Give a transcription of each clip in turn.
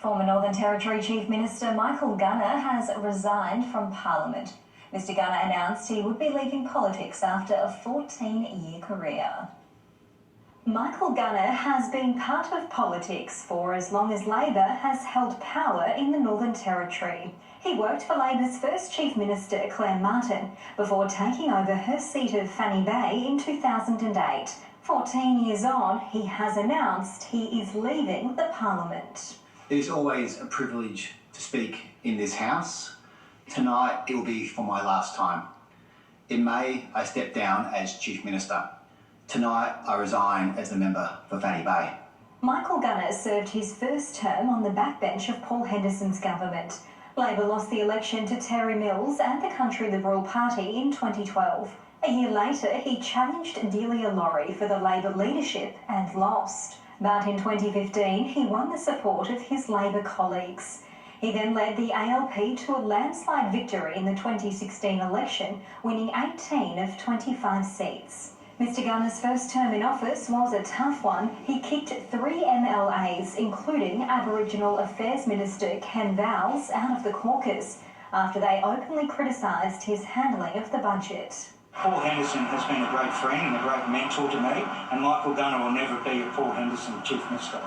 Former Northern Territory Chief Minister Michael Gunner has resigned from Parliament. Mr Gunner announced he would be leaving politics after a 14-year career. Michael Gunner has been part of politics for as long as Labor has held power in the Northern Territory. He worked for Labor's first Chief Minister, Claire Martin, before taking over her seat of Fanny Bay in 2008. 14 years on, he has announced he is leaving the Parliament. It is always a privilege to speak in this House. Tonight it will be for my last time. In May, I stepped down as Chief Minister. Tonight, I resign as the member for Fanny Bay. Michael Gunner served his first term on the backbench of Paul Henderson's government. Labor lost the election to Terry Mills and the Country Liberal Party in 2012. A year later, he challenged Delia Laurie for the Labor leadership and lost. But in 2015, he won the support of his Labor colleagues. He then led the ALP to a landslide victory in the 2016 election, winning 18 of 25 seats. Mr Gunner's first term in office was a tough one. He kicked 3 MLAs, including Aboriginal Affairs Minister Ken Vowles, out of the caucus after they openly criticised his handling of the budget. Paul Henderson has been a great friend and a great mentor to me, and Michael Gunner will never be a Paul Henderson Chief Minister.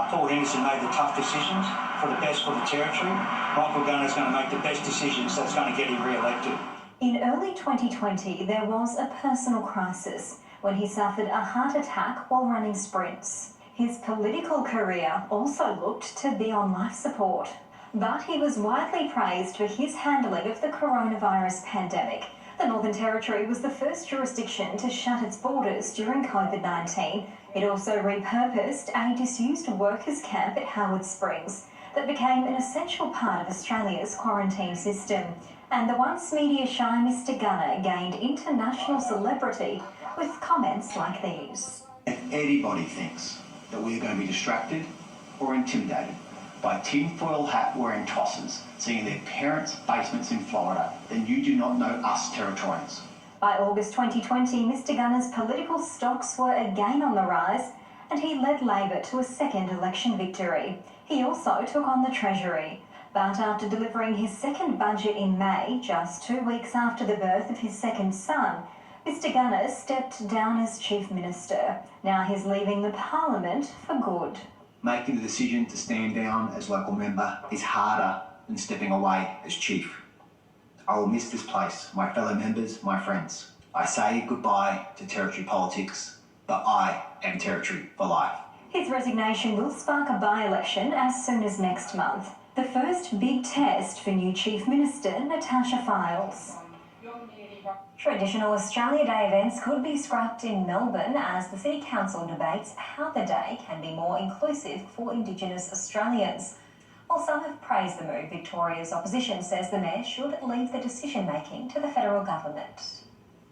Paul Henderson made the tough decisions for the best for the Territory. Michael Gunner is going to make the best decisions that's going to get him re-elected. In early 2020, there was a personal crisis when he suffered a heart attack while running sprints. His political career also looked to be on life support, but he was widely praised for his handling of the coronavirus pandemic. The Northern Territory was the first jurisdiction to shut its borders during COVID-19. It also repurposed a disused workers' camp at Howard Springs that became an essential part of Australia's quarantine system. And the once media-shy Mr Gunner gained international celebrity with comments like these. If anybody thinks that we are going to be distracted or intimidated by tinfoil hat wearing tossers seeing their parents' basements in Florida, then you do not know us Territorians. By August 2020, Mr Gunner's political stocks were again on the rise and he led Labor to a second election victory. He also took on the Treasury. But after delivering his second budget in May, just 2 weeks after the birth of his second son, Mr Gunner stepped down as Chief Minister. Now he's leaving the Parliament for good. Making the decision to stand down as local member is harder than stepping away as Chief. I will miss this place, my fellow members, my friends. I say goodbye to Territory politics, but I am Territory for life. His resignation will spark a by-election as soon as next month. The first big test for new Chief Minister Natasha Fyles. Traditional Australia Day events could be scrapped in Melbourne as the City Council debates how the day can be more inclusive for Indigenous Australians. While some have praised the move, Victoria's opposition says the Mayor should leave the decision-making to the federal government.